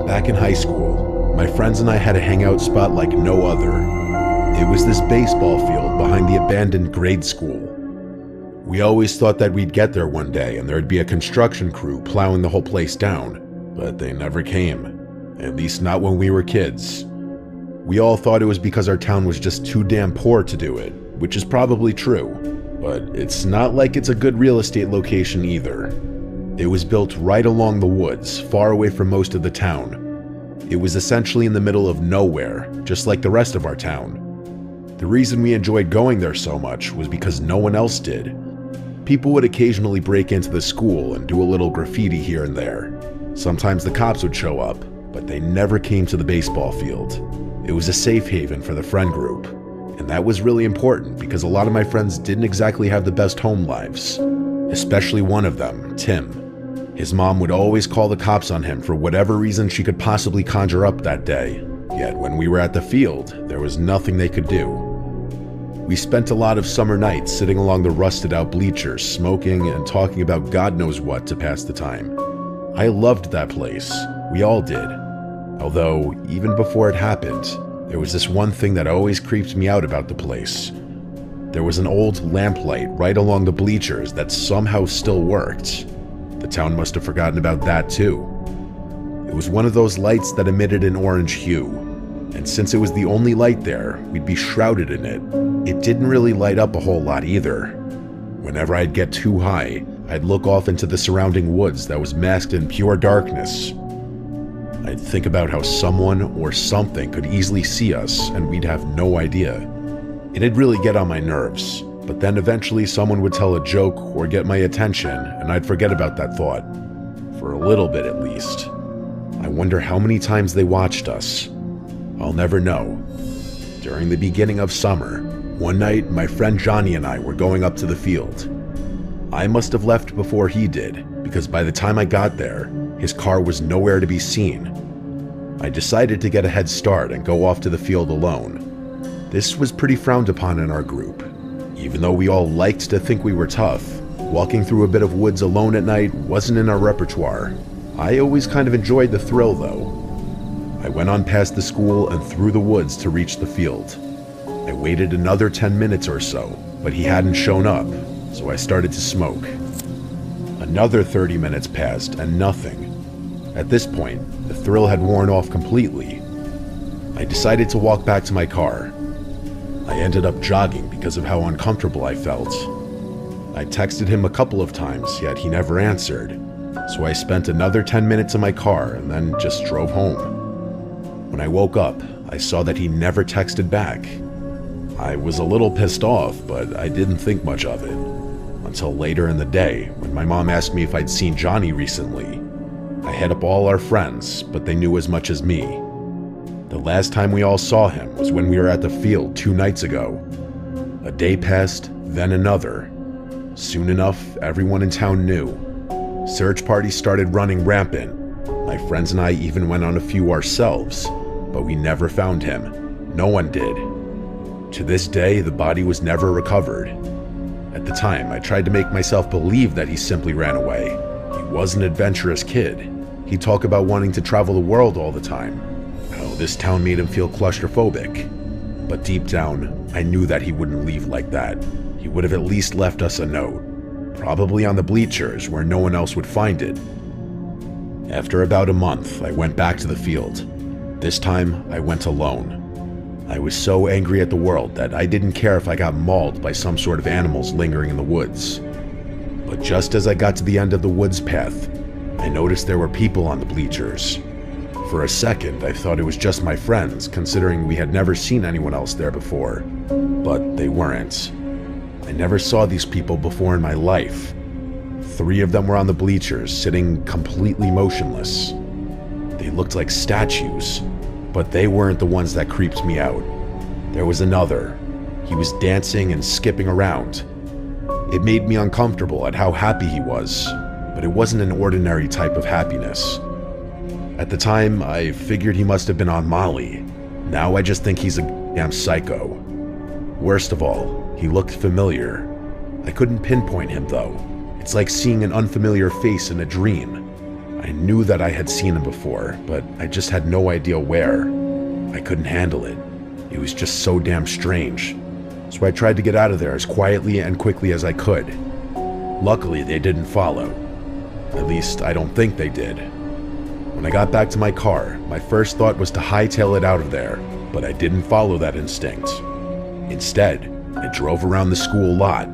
Back in high school, my friends and I had a hangout spot like no other. It was this baseball field behind the abandoned grade school. We always thought that we'd get there one day and there'd be a construction crew plowing the whole place down, but they never came, at least not when we were kids. We all thought it was because our town was just too damn poor to do it, which is probably true, but it's not like it's a good real estate location either. It was built right along the woods, far away from most of the town. It was essentially in the middle of nowhere, just like the rest of our town. The reason we enjoyed going there so much was because no one else did. People would occasionally break into the school and do a little graffiti here and there. Sometimes the cops would show up, but they never came to the baseball field. It was a safe haven for the friend group, and that was really important because a lot of my friends didn't exactly have the best home lives, especially one of them, Tim. His mom would always call the cops on him for whatever reason she could possibly conjure up that day, yet when we were at the field, there was nothing they could do. We spent a lot of summer nights sitting along the rusted out bleachers, smoking and talking about God knows what to pass the time. I loved that place, we all did. Although, even before it happened, there was this one thing that always creeped me out about the place. There was an old lamplight right along the bleachers that somehow still worked. The town must have forgotten about that too. It was one of those lights that emitted an orange hue, and since it was the only light there, we'd be shrouded in it. It didn't really light up a whole lot either. Whenever I'd get too high, I'd look off into the surrounding woods that was masked in pure darkness. I'd think about how someone or something could easily see us and we'd have no idea. It'd really get on my nerves, but then eventually someone would tell a joke or get my attention and I'd forget about that thought. For a little bit at least. I wonder how many times they watched us. I'll never know. During the beginning of summer, one night my friend Johnny and I were going up to the field. I must have left before he did, because by the time I got there, his car was nowhere to be seen. I decided to get a head start and go off to the field alone. This was pretty frowned upon in our group. Even though we all liked to think we were tough, walking through a bit of woods alone at night wasn't in our repertoire. I always kind of enjoyed the thrill though. I went on past the school and through the woods to reach the field. I waited another 10 minutes or so, but he hadn't shown up, so I started to smoke. Another 30 minutes passed and nothing. At this point, the thrill had worn off completely. I decided to walk back to my car. I ended up jogging because of how uncomfortable I felt. I texted him a couple of times, yet he never answered, so I spent another 10 minutes in my car and then just drove home. When I woke up, I saw that he never texted back. I was a little pissed off, but I didn't think much of it. Until later in the day, when my mom asked me if I'd seen Johnny recently. I hit up all our friends, but they knew as much as me. The last time we all saw him was when we were at the field 2 nights ago. A day passed, then another. Soon enough, everyone in town knew. Search parties started running rampant. My friends and I even went on a few ourselves, but we never found him. No one did. To this day, the body was never recovered. At the time, I tried to make myself believe that he simply ran away. He was an adventurous kid. He'd talk about wanting to travel the world all the time. How this town made him feel claustrophobic. But deep down, I knew that he wouldn't leave like that. He would have at least left us a note. Probably on the bleachers where no one else would find it. After about a month, I went back to the field. This time, I went alone. I was so angry at the world that I didn't care if I got mauled by some sort of animals lingering in the woods. But just as I got to the end of the woods path, I noticed there were people on the bleachers. For a second, I thought it was just my friends, considering we had never seen anyone else there before. But they weren't. I never saw these people before in my life. 3 of them were on the bleachers, sitting completely motionless. They looked like statues, but they weren't the ones that creeped me out. There was another. He was dancing and skipping around. It made me uncomfortable at how happy he was, but it wasn't an ordinary type of happiness. At the time, I figured he must have been on Molly. Now I just think he's a damn psycho. Worst of all, he looked familiar. I couldn't pinpoint him though. It's like seeing an unfamiliar face in a dream. I knew that I had seen him before, but I just had no idea where. I couldn't handle it. It was just so damn strange. So I tried to get out of there as quietly and quickly as I could. Luckily, they didn't follow. At least, I don't think they did. When I got back to my car, my first thought was to hightail it out of there, but I didn't follow that instinct. Instead, I drove around the school lot.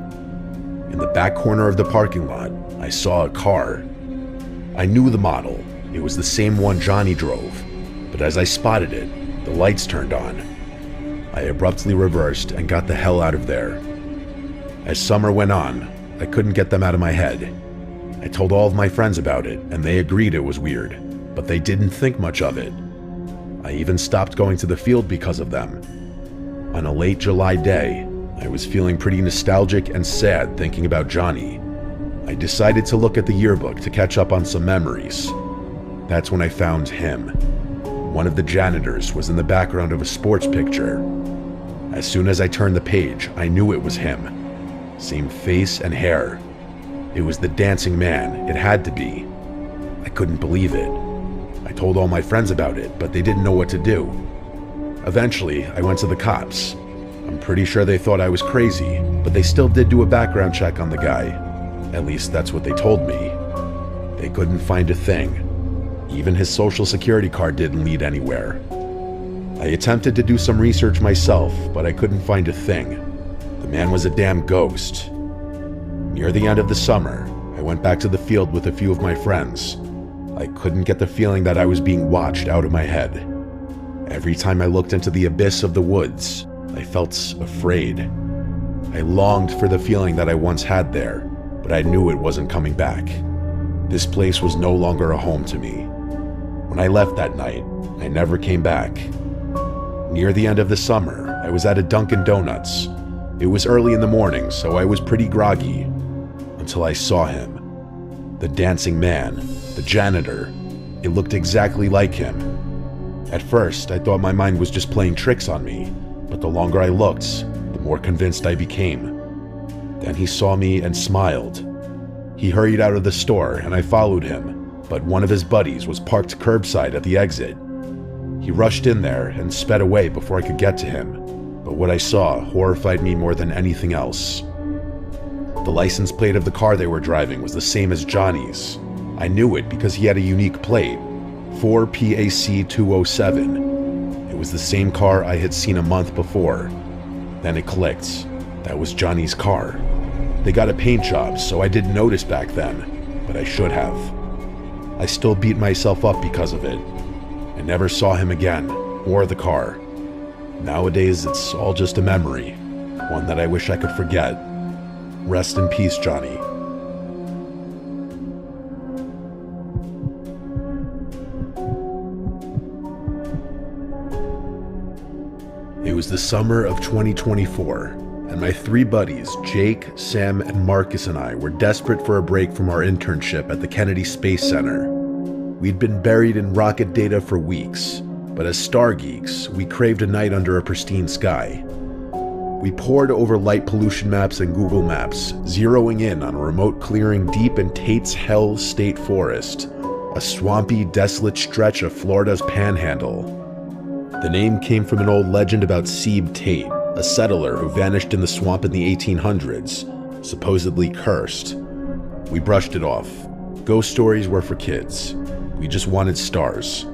In the back corner of the parking lot, I saw a car. I knew the model. It was the same one Johnny drove, but as I spotted it, the lights turned on. I abruptly reversed and got the hell out of there. As summer went on, I couldn't get them out of my head. I told all of my friends about it, and they agreed it was weird, but they didn't think much of it. I even stopped going to the field because of them. On a late July day, I was feeling pretty nostalgic and sad thinking about Johnny. I decided to look at the yearbook to catch up on some memories. That's when I found him. One of the janitors was in the background of a sports picture. As soon as I turned the page, I knew it was him. Same face and hair. It was the dancing man. It had to be. I couldn't believe it. I told all my friends about it, but they didn't know what to do. Eventually, I went to the cops. I'm pretty sure they thought I was crazy, but they still did do a background check on the guy. At least that's what they told me. They couldn't find a thing. Even his social security card didn't lead anywhere. I attempted to do some research myself, but I couldn't find a thing. The man was a damn ghost. Near the end of the summer, I went back to the field with a few of my friends. I couldn't get the feeling that I was being watched out of my head. Every time I looked into the abyss of the woods, I felt afraid. I longed for the feeling that I once had there, but I knew it wasn't coming back. This place was no longer a home to me. When I left that night, I never came back. Near the end of the summer, I was at a Dunkin' Donuts. It was early in the morning, so I was pretty groggy, until I saw him. The dancing man, the janitor. It looked exactly like him. At first, I thought my mind was just playing tricks on me, but the longer I looked, the more convinced I became. Then he saw me and smiled. He hurried out of the store and I followed him, but one of his buddies was parked curbside at the exit. He rushed in there and sped away before I could get to him, but what I saw horrified me more than anything else. The license plate of the car they were driving was the same as Johnny's. I knew it because he had a unique plate, 4PAC207. It was the same car I had seen a month before. Then it clicked. That was Johnny's car. They got a paint job, so I didn't notice back then, but I should have. I still beat myself up because of it. I never saw him again, or the car. Nowadays, it's all just a memory, one that I wish I could forget. Rest in peace, Johnny. It was the summer of 2024, and my three buddies, Jake, Sam, and Marcus and I were desperate for a break from our internship at the Kennedy Space Center. We'd been buried in rocket data for weeks, but as star geeks, we craved a night under a pristine sky. We pored over light pollution maps and Google Maps, zeroing in on a remote clearing deep in Tate's Hell State Forest, a swampy, desolate stretch of Florida's Panhandle. The name came from an old legend about Sebe Tate, a settler who vanished in the swamp in the 1800s, supposedly cursed. We brushed it off. Ghost stories were for kids. We just wanted stars.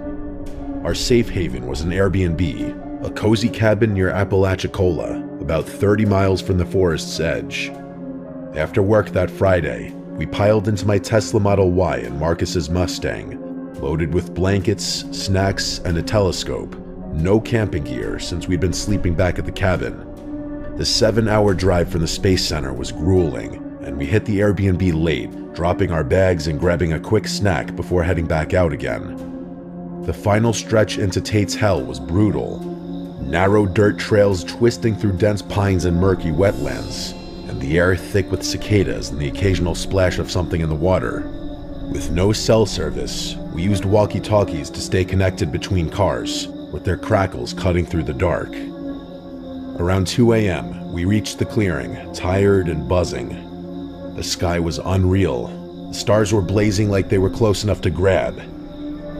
Our safe haven was an Airbnb, a cozy cabin near Apalachicola, about 30 miles from the forest's edge. After work that Friday, we piled into my Tesla Model Y and Marcus's Mustang, loaded with blankets, snacks, and a telescope. No camping gear since we'd been sleeping back at the cabin. The 7-hour drive from the Space Center was grueling, and we hit the Airbnb late, dropping our bags and grabbing a quick snack before heading back out again. The final stretch into Tate's Hell was brutal. Narrow dirt trails twisting through dense pines and murky wetlands, and the air thick with cicadas and the occasional splash of something in the water. With no cell service, we used walkie-talkies to stay connected between cars, with their crackles cutting through the dark. Around 2 a.m., we reached the clearing, tired and buzzing. The sky was unreal. The stars were blazing like they were close enough to grab.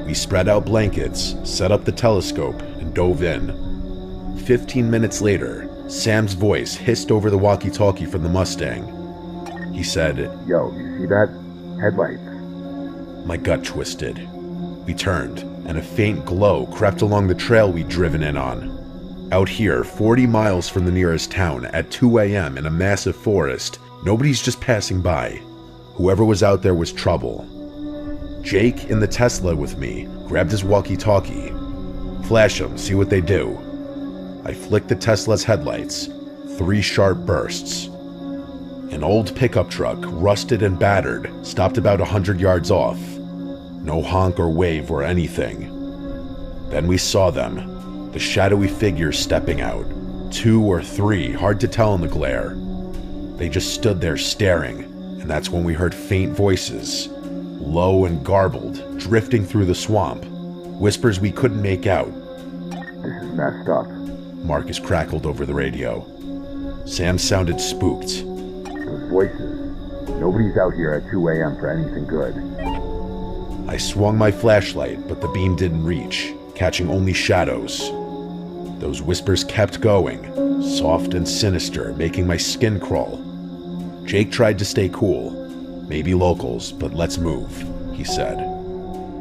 We spread out blankets, set up the telescope, and dove in. 15 minutes later, Sam's voice hissed over the walkie-talkie from the Mustang. He said, "Yo, you see that? Headlights." My gut twisted. We turned, and a faint glow crept along the trail we'd driven in on. Out here, 40 miles from the nearest town, at 2 a.m. in a massive forest, nobody's just passing by. Whoever was out there was trouble. Jake, in the Tesla with me, grabbed his walkie-talkie. "Flash them, see what they do." I flicked the Tesla's headlights. 3 sharp bursts. An old pickup truck, rusted and battered, stopped about 100 yards off. No honk or wave or anything. Then we saw them, the shadowy figures stepping out. 2 or 3, hard to tell in the glare. They just stood there staring, and that's when we heard faint voices, low and garbled, drifting through the swamp. Whispers we couldn't make out. "This is messed up." Marcus crackled over the radio. Sam sounded spooked. "Those voices. Nobody's out here at 2 a.m. for anything good." I swung my flashlight, but the beam didn't reach, catching only shadows. Those whispers kept going, soft and sinister, making my skin crawl. Jake tried to stay cool. "Maybe locals, but let's move," he said.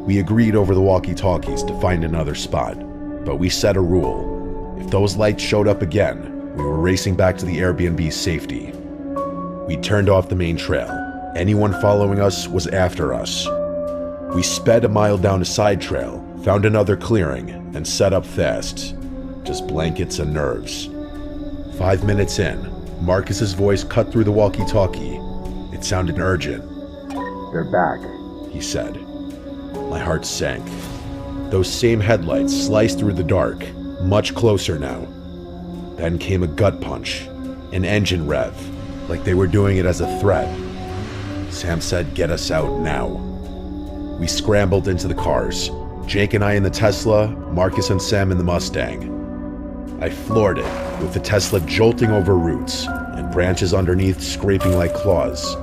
We agreed over the walkie-talkies to find another spot, but we set a rule. If those lights showed up again, we were racing back to the Airbnb's safety. We turned off the main trail. Anyone following us was after us. We sped a mile down a side trail, found another clearing, and set up fast. Just blankets and nerves. 5 minutes in, Marcus's voice cut through the walkie-talkie. It sounded urgent. "They're back," he said. My heart sank. Those same headlights sliced through the dark, much closer now. Then came a gut punch, an engine rev, like they were doing it as a threat. Sam said, "Get us out now." We scrambled into the cars. Jake and I in the Tesla, Marcus and Sam in the Mustang. I floored it, with the Tesla jolting over roots and branches underneath scraping like claws.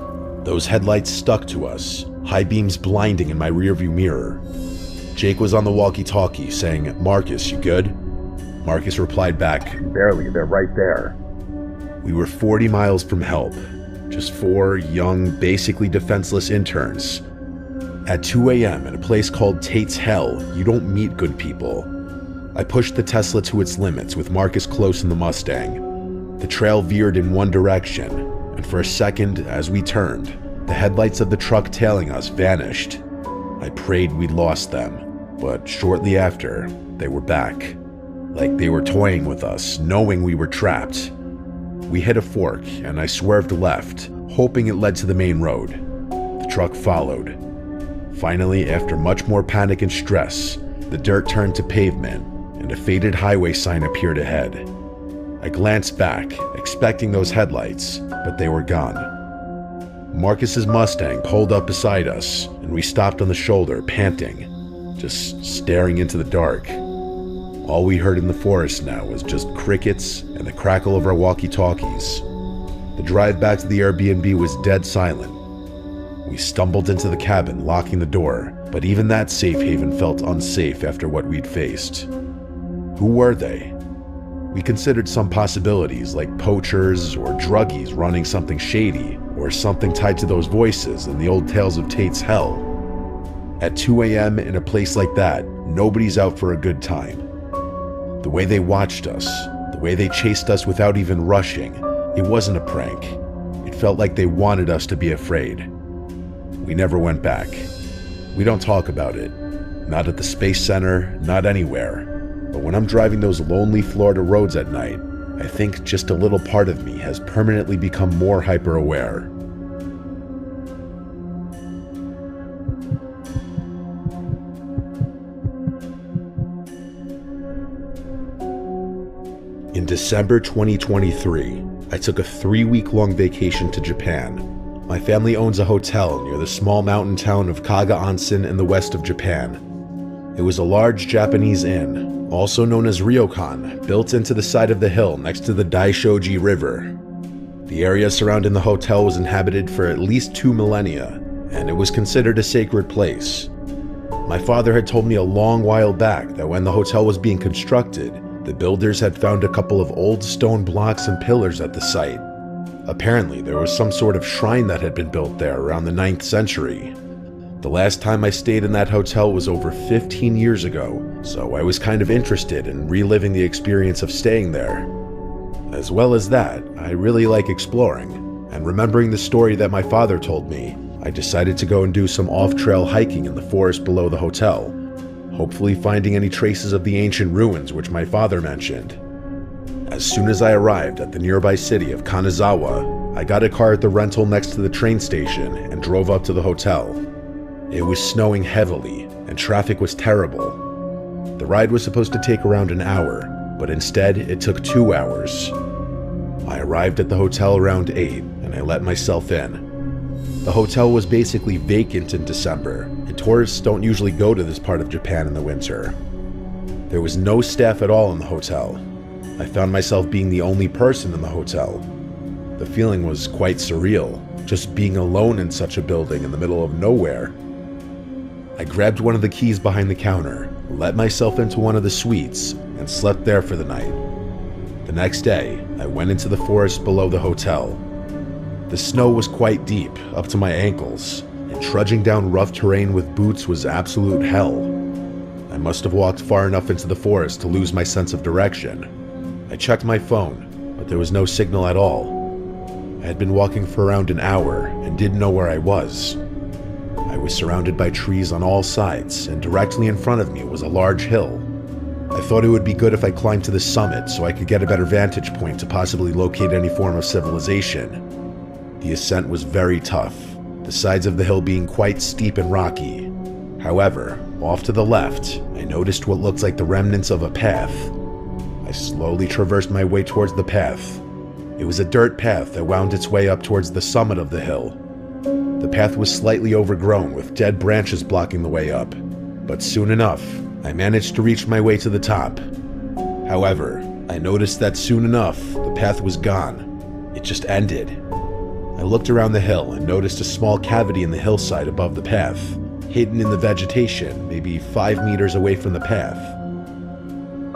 Those headlights stuck to us, high beams blinding in my rearview mirror. Jake was on the walkie-talkie saying, "Marcus, you good?" Marcus replied back, "Barely, they're right there." We were 40 miles from help, just 4 young, basically defenseless interns. At 2 a.m. in a place called Tate's Hell, you don't meet good people. I pushed the Tesla to its limits with Marcus close in the Mustang. The trail veered in one direction, and for a second, as we turned, the headlights of the truck tailing us vanished. I prayed we'd lost them, but shortly after, they were back. Like they were toying with us, knowing we were trapped. We hit a fork, and I swerved left, hoping it led to the main road. The truck followed. Finally, after much more panic and stress, the dirt turned to pavement, and a faded highway sign appeared ahead. I glanced back, expecting those headlights, but they were gone. Marcus's Mustang pulled up beside us, and we stopped on the shoulder, panting, just staring into the dark. All we heard in the forest now was just crickets and the crackle of our walkie-talkies. The drive back to the Airbnb was dead silent. We stumbled into the cabin, locking the door, but even that safe haven felt unsafe after what we'd faced. Who were they? We considered some possibilities, like poachers or druggies running something shady, or something tied to those voices in the old tales of Tate's Hell. At 2 a.m. in a place like that, nobody's out for a good time. The way they watched us, the way they chased us without even rushing, it wasn't a prank. It felt like they wanted us to be afraid. We never went back. We don't talk about it. Not at the Space Center, not anywhere. But when I'm driving those lonely Florida roads at night, I think just a little part of me has permanently become more hyper-aware. In December 2023, I took a 3-week-long vacation to Japan. My family owns a hotel near the small mountain town of Kaga Onsen in the west of Japan. It was a large Japanese inn, also known as ryokan, built into the side of the hill next to the Daishoji River. The area surrounding the hotel was inhabited for at least 2 millennia, and it was considered a sacred place. My father had told me a long while back that when the hotel was being constructed, the builders had found a couple of old stone blocks and pillars at the site. Apparently, there was some sort of shrine that had been built there around the 9th century. The last time I stayed in that hotel was over 15 years ago, so I was kind of interested in reliving the experience of staying there. As well as that, I really like exploring, and remembering the story that my father told me, I decided to go and do some off-trail hiking in the forest below the hotel, hopefully finding any traces of the ancient ruins which my father mentioned. As soon as I arrived at the nearby city of Kanazawa, I got a car at the rental next to the train station and drove up to the hotel. It was snowing heavily, and traffic was terrible. The ride was supposed to take around an hour, but instead it took 2 hours. I arrived at the hotel around 8, and I let myself in. The hotel was basically vacant in December, and tourists don't usually go to this part of Japan in the winter. There was no staff at all in the hotel. I found myself being the only person in the hotel. The feeling was quite surreal, just being alone in such a building in the middle of nowhere. I grabbed one of the keys behind the counter, let myself into one of the suites, and slept there for the night. The next day, I went into the forest below the hotel. The snow was quite deep, up to my ankles, and trudging down rough terrain with boots was absolute hell. I must have walked far enough into the forest to lose my sense of direction. I checked my phone, but there was no signal at all. I had been walking for around an hour and didn't know where I was. I was surrounded by trees on all sides, and directly in front of me was a large hill. I thought it would be good if I climbed to the summit so I could get a better vantage point to possibly locate any form of civilization. The ascent was very tough, the sides of the hill being quite steep and rocky. However, off to the left, I noticed what looked like the remnants of a path. I slowly traversed my way towards the path. It was a dirt path that wound its way up towards the summit of the hill. The path was slightly overgrown with dead branches blocking the way up, but soon enough, I managed to reach my way to the top. However, I noticed that soon enough, the path was gone. It just ended. I looked around the hill and noticed a small cavity in the hillside above the path, hidden in the vegetation, maybe 5 meters away from the path.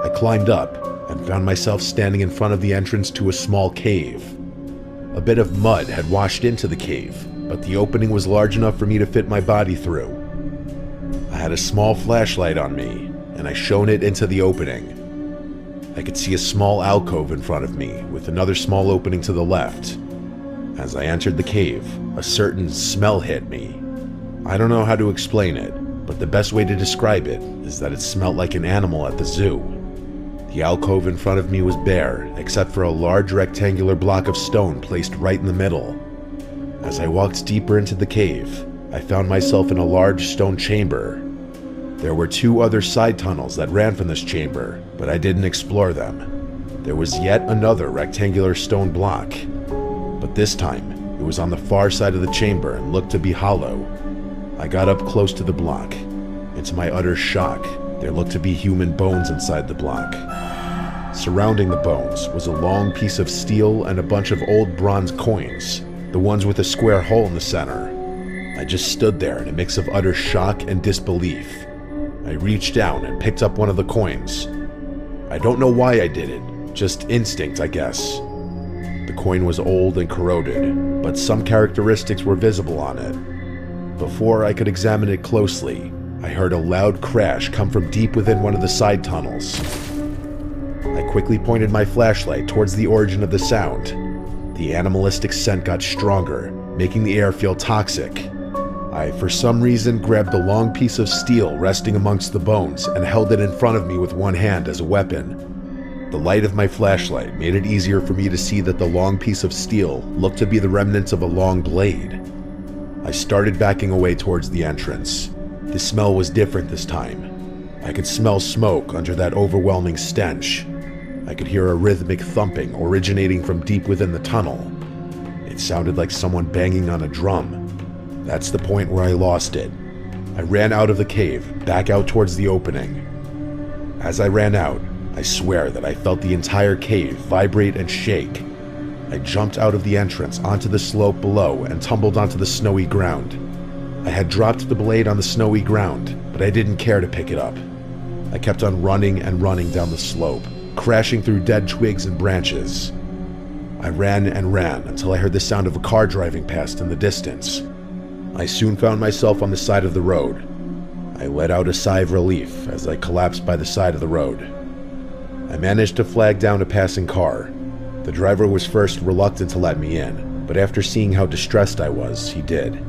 I climbed up and found myself standing in front of the entrance to a small cave. A bit of mud had washed into the cave, but the opening was large enough for me to fit my body through. I had a small flashlight on me, and I shone it into the opening. I could see a small alcove in front of me, with another small opening to the left. As I entered the cave, a certain smell hit me. I don't know how to explain it, but the best way to describe it is that it smelled like an animal at the zoo. The alcove in front of me was bare, except for a large rectangular block of stone placed right in the middle. As I walked deeper into the cave, I found myself in a large stone chamber. There were 2 other side tunnels that ran from this chamber, but I didn't explore them. There was yet another rectangular stone block, but this time it was on the far side of the chamber and looked to be hollow. I got up close to the block, and to my utter shock, there looked to be human bones inside the block. Surrounding the bones was a long piece of steel and a bunch of old bronze coins, the ones with a square hole in the center. I just stood there in a mix of utter shock and disbelief. I reached down and picked up one of the coins. I don't know why I did it, just instinct, I guess. The coin was old and corroded, but some characteristics were visible on it. Before I could examine it closely, I heard a loud crash come from deep within one of the side tunnels. I quickly pointed my flashlight towards the origin of the sound. The animalistic scent got stronger, making the air feel toxic. I, for some reason, grabbed the long piece of steel resting amongst the bones and held it in front of me with one hand as a weapon. The light of my flashlight made it easier for me to see that the long piece of steel looked to be the remnants of a long blade. I started backing away towards the entrance. The smell was different this time. I could smell smoke under that overwhelming stench. I could hear a rhythmic thumping originating from deep within the tunnel. It sounded like someone banging on a drum. That's the point where I lost it. I ran out of the cave, back out towards the opening. As I ran out, I swear that I felt the entire cave vibrate and shake. I jumped out of the entrance onto the slope below and tumbled onto the snowy ground. I had dropped the blade on the snowy ground, but I didn't care to pick it up. I kept on running and running down the slope, crashing through dead twigs and branches. I ran and ran until I heard the sound of a car driving past in the distance. I soon found myself on the side of the road. I let out a sigh of relief as I collapsed by the side of the road. I managed to flag down a passing car. The driver was first reluctant to let me in, but after seeing how distressed I was, he did.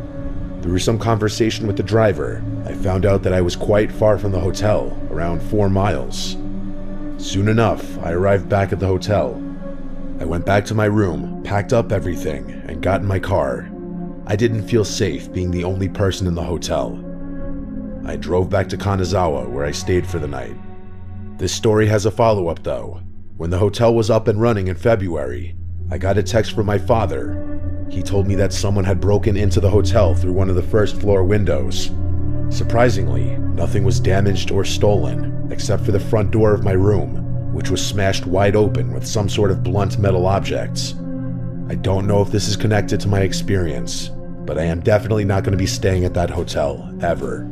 Through some conversation with the driver, I found out that I was quite far from the hotel, around 4 miles. Soon enough, I arrived back at the hotel. I went back to my room, packed up everything, and got in my car. I didn't feel safe being the only person in the hotel. I drove back to Kanazawa, where I stayed for the night. This story has a follow-up though. When the hotel was up and running in February, I got a text from my father. He told me that someone had broken into the hotel through one of the first-floor windows. Surprisingly, nothing was damaged or stolen, except for the front door of my room, which was smashed wide open with some sort of blunt metal objects. I don't know if this is connected to my experience, but I am definitely not going to be staying at that hotel, ever.